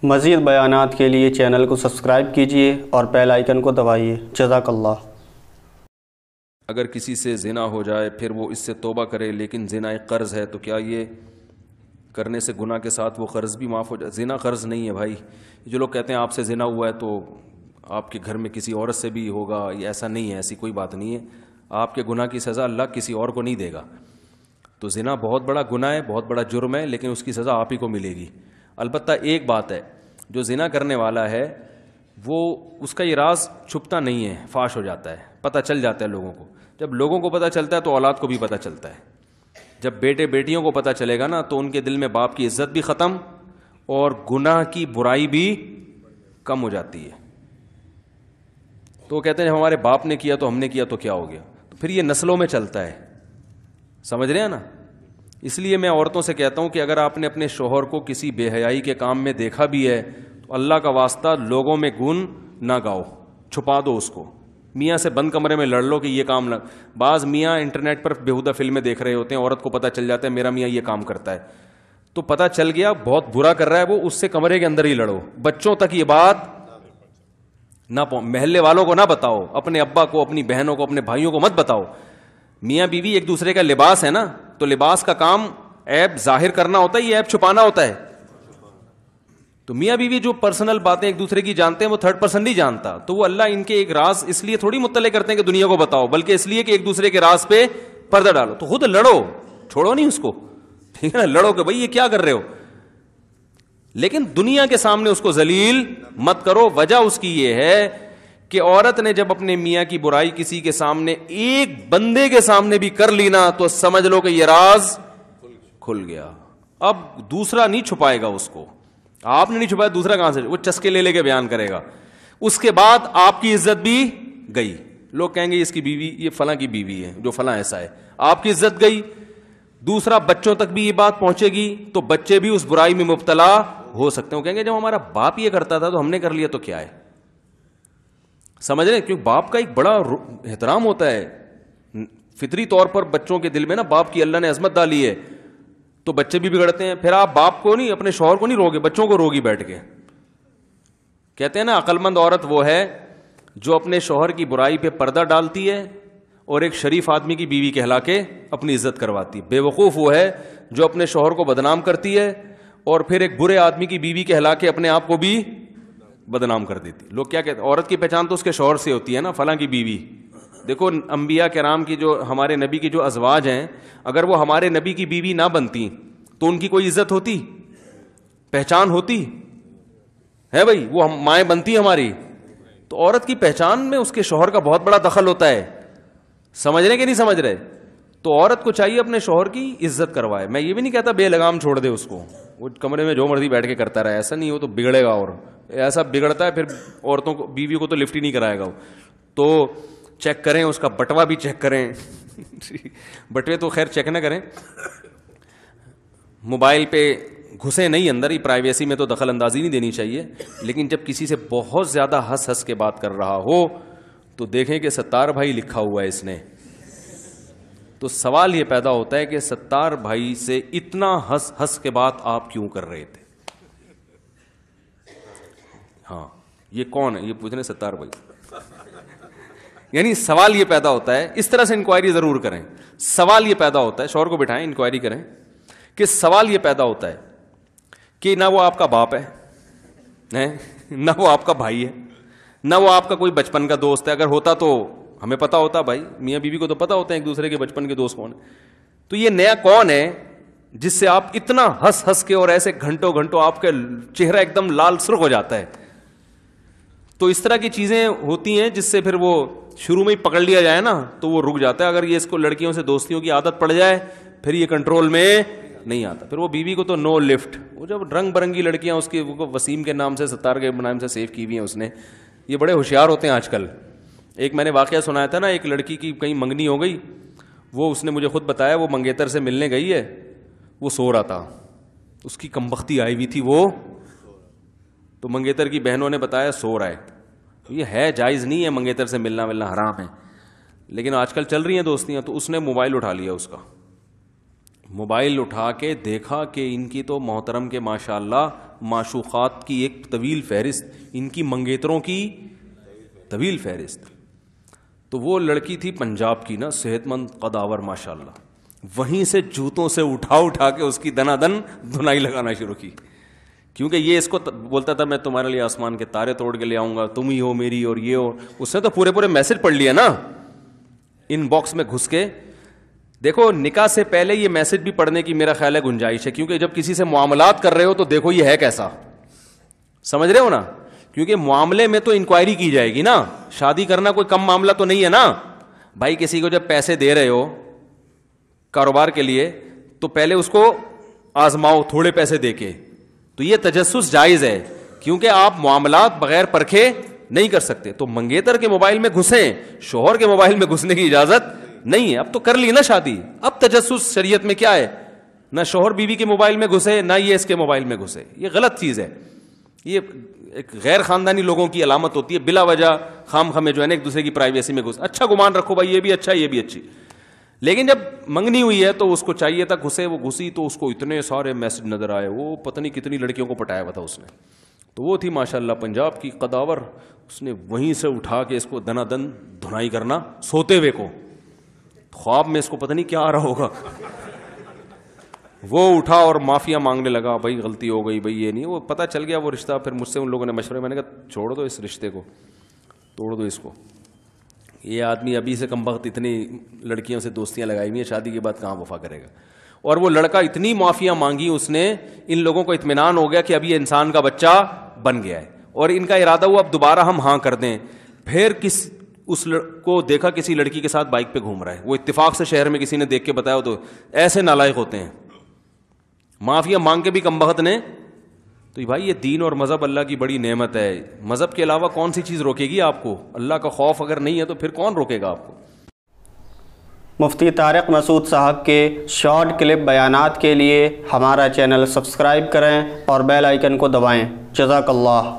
مزید بیانات کے لیے چینل کو سبسکرائب کیجیے اور بیل آئیکن کو دبائیے۔ جزاک اللہ۔ اگر کسی سے زنا ہو جائے پھر وہ اس سے توبہ کرے لیکن زنا ایک قرض ہے، تو کیا یہ کرنے سے گناہ کے ساتھ وہ قرض بھی معاف ہو جائے؟ زنا قرض نہیں ہے بھائی۔ جو لوگ کہتے ہیں آپ سے زنا ہوا ہے تو آپ کے گھر میں کسی عورت سے بھی ہوگا، یہ ایسا نہیں ہے، ایسی کوئی بات نہیں ہے۔ آپ کے گناہ کی سزا اللہ کسی اور کو نہیں دے گا۔ تو زنا بہت بڑا گناہ ہے، بہت بڑا جرم ہے، لیکن اس کی سزا آپ ہی کو ملے گی۔ البتہ ایک بات ہے، جو زنا کرنے والا ہے وہ اس کا یہ راز چھپتا نہیں ہے، فاش ہو جاتا ہے، پتہ چل جاتا ہے لوگوں کو۔ جب لوگوں کو پتہ چلتا ہے تو اولاد کو بھی پتہ چلتا ہے۔ جب بیٹے بیٹیوں کو پتہ چلے گا نا تو ان کے دل میں باپ کی عزت بھی ختم اور گناہ کی برائی بھی کم ہو جاتی ہے۔ تو وہ کہتے ہیں ہمارے باپ نے کیا تو ہم نے کیا تو کیا ہو گیا؟ تو پھر یہ نسلوں میں چلتا ہے، سمجھ رہے ہیں نا؟ اس لیے میں عورتوں سے کہتا ہوں کہ اگر آپ نے اپنے شوہر کو کسی بے حیائی کے کام میں دیکھا بھی ہے تو اللہ کا واسطہ لوگوں میں گن نہ گاؤ، چھپا دو اس کو۔ میاں سے بند کمرے میں لڑ لو کہ یہ کام بعض میاں انٹرنیٹ پر بیہودہ فلمیں دیکھ رہے ہوتے ہیں، عورت کو پتہ چل جاتا ہے میرا میاں یہ کام کرتا ہے، تو پتہ چل گیا بہت برا کر رہا ہے وہ، اس سے کمرے کے اندر ہی لڑو۔ بچوں تک یہ بات نہ محلے والوں کو نہ بتاؤ، اپنے ابا کو، اپنی بہنوں کو، اپنے بھائیوں کو مت بتاؤ۔ میاں بیوی ایک دوسرے کا لباس ہے نا، تو لباس کا کام عیب ظاہر کرنا ہوتا ہے، یہ عیب چھپانا ہوتا ہے۔ تو میاں بیوی جو پرسنل باتیں ایک دوسرے کی جانتے ہیں وہ تھرڈ پرسن نہیں جانتا، تو وہ اللہ ان کے ایک راز اس لیے تھوڑی مطلع کرتے ہیں کہ دنیا کو بتاؤ، بلکہ اس لیے کہ ایک دوسرے کے راز پہ پردہ ڈالو۔ تو خود لڑو، چھوڑو نہیں اس کو، ٹھیک ہے نا؟ لڑو کہ بھائی یہ کیا کر رہے ہو، لیکن دنیا کے سامنے اس کو ذلیل مت کرو۔ وجہ اس کی یہ ہے کہ عورت نے جب اپنے میاں کی برائی کسی کے سامنے، ایک بندے کے سامنے بھی کر لی نا، تو سمجھ لو کہ یہ راز کھل گیا۔ اب دوسرا نہیں چھپائے گا اس کو، آپ نے نہیں چھپایا، دوسرا کہاں سے؟ وہ چسکے لے لے کے بیان کرے گا۔ اس کے بعد آپ کی عزت بھی گئی، لوگ کہیں گے اس کی بیوی، یہ فلاں کی بیوی ہے جو فلاں ایسا ہے، آپ کی عزت گئی۔ دوسرا، بچوں تک بھی یہ بات پہنچے گی تو بچے بھی اس برائی میں مبتلا ہو سکتے ہیں، وہ کہیں گے جب ہمارا باپ یہ کرتا تھا تو ہم نے کر لیا تو کیا ہے؟ سمجھ رہے ہیں؟ کیونکہ باپ کا ایک بڑا احترام ہوتا ہے فطری طور پر، بچوں کے دل میں نا باپ کی اللہ نے عظمت ڈالی ہے، تو بچے بھی بگڑتے ہیں۔ پھر آپ باپ کو نہیں، اپنے شوہر کو نہیں روگے، بچوں کو روگی بیٹھ کے۔ کہتے ہیں نا عقل مند عورت وہ ہے جو اپنے شوہر کی برائی پہ پردہ ڈالتی ہے اور ایک شریف آدمی کی بیوی کہلا کے اپنی عزت کرواتی ہے۔ بے وقوف وہ ہے جو اپنے شوہر کو بدنام کرتی ہے اور پھر ایک برے آدمی کی بیوی کہلا کے اپنے آپ کو بھی بدنام کر دیتی۔ لوگ کیا کہتے ہیں؟ عورت کی پہچان تو اس کے شوہر سے ہوتی ہے نا، فلاں کی بیوی۔ دیکھو انبیاء کرام کی، جو ہمارے نبی کی جو ازواج ہیں، اگر وہ ہمارے نبی کی بیوی نہ بنتی تو ان کی کوئی عزت ہوتی، پہچان ہوتی ہے؟ بھائی وہ مائیں بنتی ہماری، تو عورت کی پہچان میں اس کے شوہر کا بہت بڑا دخل ہوتا ہے۔ سمجھ رہے کہ نہیں سمجھ رہے؟ تو عورت کو چاہیے اپنے شوہر کی عزت کروائے۔ میں یہ بھی نہیں کہتا بے لگام چھوڑ دے اس کو، وہ کمرے میں جو مرضی بیٹھ کے کرتا رہے، ایسا نہیں ہو تو بگڑے گا، اور ایسا بگڑتا ہے پھر عورتوں کو، بیوی کو تو لفٹ ہی نہیں کرائے گا وہ۔ تو چیک کریں اس کا بٹوا بھی چیک کریں بٹوے تو خیر چیک نہ کریں، موبائل پہ گھسے نہیں اندر ہی، پرائیویسی میں تو دخل اندازی نہیں دینی چاہیے، لیکن جب کسی سے بہت زیادہ ہنس ہنس کے بات کر رہا ہو تو دیکھیں کہ ستار بھائی لکھا ہوا ہے اس نے۔ تو سوال یہ پیدا ہوتا ہے کہ ستار بھائی سے اتنا ہنس ہنس کے بات آپ کیوں کر رہے تھے؟ ہاں یہ کون ہے؟ یہ پوچھ رہے ستار بھائی، یعنی سوال یہ پیدا ہوتا ہے، اس طرح سے انکوائری ضرور کریں۔ سوال یہ پیدا ہوتا ہے، شوہر کو بٹھائیں، انکوائری کریں کہ سوال یہ پیدا ہوتا ہے کہ نہ وہ آپ کا باپ ہے، نہ وہ آپ کا بھائی ہے، نہ وہ آپ کا کوئی بچپن کا دوست ہے۔ اگر ہوتا تو ہمیں پتا ہوتا، بھائی میاں بیوی کو تو پتا ہوتا ہے ایک دوسرے کے بچپن کے دوست کون ہے۔ تو یہ نیا کون ہے جس سے آپ اتنا ہنس ہنس کے اور ایسے گھنٹوں گھنٹوں آپ کا چہرہ ایک دم لال سرخ ہو جاتا ہے؟ تو اس طرح کی چیزیں ہوتی ہیں جس سے پھر وہ شروع میں ہی پکڑ لیا جائے نا تو وہ رک جاتا ہے۔ اگر یہ اس کو لڑکیوں سے دوستیوں کی عادت پڑ جائے پھر یہ کنٹرول میں نہیں آتا، پھر وہ بیوی کو تو نو لفٹ۔ وہ جب رنگ برنگی لڑکیاں اس کی، وہ وسیم کے نام سے، ستار کے نام سے سیو کی ہوئی ہیں اس نے، یہ بڑے ہوشیار ہوتے ہیں آج کل۔ ایک میں نے واقعہ سنایا تھا نا، ایک لڑکی کی کہیں منگنی ہو گئی، وہ اس نے مجھے خود بتایا، وہ منگیتر سے ملنے گئی ہے، وہ سو رہا تھا، اس کی کمبختی آئی ہوئی تھی وہ، تو منگیتر کی بہنوں نے بتایا سو رہا ہے۔ یہ ہے جائز نہیں ہے، منگیتر سے ملنا حرام ہے، لیکن آج کل چل رہی ہیں دوستیاں۔ تو اس نے موبائل اٹھا لیا، اس کا موبائل اٹھا کے دیکھا کہ ان کی تو محترم کے ماشاءاللہ معشوقات کی ایک طویل فہرست، ان کی منگیتروں کی طویل فہرست. تو وہ لڑکی تھی پنجاب کی نا، صحت مند قداور ماشاءاللہ، وہیں سے جوتوں سے اٹھا کے اس کی دنا دن دھنائی لگانا شروع کی، کیونکہ یہ اس کو بولتا تھا میں تمہارے لیے آسمان کے تارے توڑ کے لے آؤں گا، تم ہی ہو میری اور یہ ہو. اس نے تو پورے میسج پڑھ لیا نا ان باکس میں گھس کے. دیکھو نکاح سے پہلے یہ میسج بھی پڑھنے کی میرا خیال ہے گنجائش ہے، کیونکہ جب کسی سے معاملات کر رہے ہو تو دیکھو یہ ہے کیسا، سمجھ رہے ہو نا، کیونکہ معاملے میں تو انکوائری کی جائے گی نا. شادی کرنا کوئی کم معاملہ تو نہیں ہے نا بھائی. کسی کو جب پیسے دے رہے ہو کاروبار کے لیے تو پہلے اس کو آزماؤ تھوڑے پیسے دے کے. تو یہ تجسس جائز ہے، کیونکہ آپ معاملات بغیر پرکھے نہیں کر سکتے. تو منگیتر کے موبائل میں گھسیں، شوہر کے موبائل میں گھسنے کی اجازت نہیں ہے. اب تو کر لی نا شادی، اب تجسس شریعت میں کیا ہے؟ نہ شوہر بیوی کے موبائل میں گھسے، نہ یہ اس کے موبائل میں گھسے. یہ غلط چیز ہے. یہ ایک غیر خاندانی لوگوں کی علامت ہوتی ہے، بلا وجہ خام خامے جو ہے نا ایک دوسرے کی پرائیویسی میں گھس. اچھا گمان رکھو بھائی یہ بھی اچھا یہ بھی اچھی، لیکن جب منگنی ہوئی ہے تو اس کو چاہیے تھا گھسے، وہ گھسی تو اس کو اتنے سارے میسج نظر آئے، وہ پتہ نہیں کتنی لڑکیوں کو پٹایا ہوا تھا اس نے. تو وہ تھی ماشاءاللہ پنجاب کی قداور، اس نے وہیں سے اٹھا کے اس کو دنا دن دھنائی کرنا سوتے ہوئے کو. خواب میں اس کو پتہ نہیں کیا آ رہا ہوگا، وہ اٹھا اور معافیا مانگنے لگا، بھائی غلطی ہو گئی بھائی یہ نہیں. وہ پتہ چل گیا وہ رشتہ، پھر مجھ سے ان لوگوں نے مشورے، میں نے کہا چھوڑ دو اس رشتے کو، توڑ دو اس کو. یہ آدمی ابھی سے کم وقت اتنی لڑکیوں سے دوستیاں لگائی ہوئی ہیں، شادی کے بعد کہاں وفا کرے گا. اور وہ لڑکا اتنی معافیاں مانگی اس نے، ان لوگوں کو اطمینان ہو گیا کہ اب یہ انسان کا بچہ بن گیا ہے، اور ان کا ارادہ ہوا اب دوبارہ ہم ہاں کر دیں. پھر اس کو دیکھا کسی لڑکی کے ساتھ بائک پہ گھوم رہا ہے، وہ اتفاق سے شہر میں کسی نے دیکھ کے بتایا. تو ایسے نالائق ہوتے ہیں، معافیا مانگ کے بھی کم بخت نے. تو بھائی یہ دین اور مذہب اللہ کی بڑی نعمت ہے. مذہب کے علاوہ کون سی چیز روکے گی آپ کو؟ اللہ کا خوف اگر نہیں ہے تو پھر کون روکے گا آپ کو؟ مفتی طارق مسعود صاحب کے شارٹ کلپ بیانات کے لیے ہمارا چینل سبسکرائب کریں اور بیل آئیکن کو دبائیں. جزاک اللہ.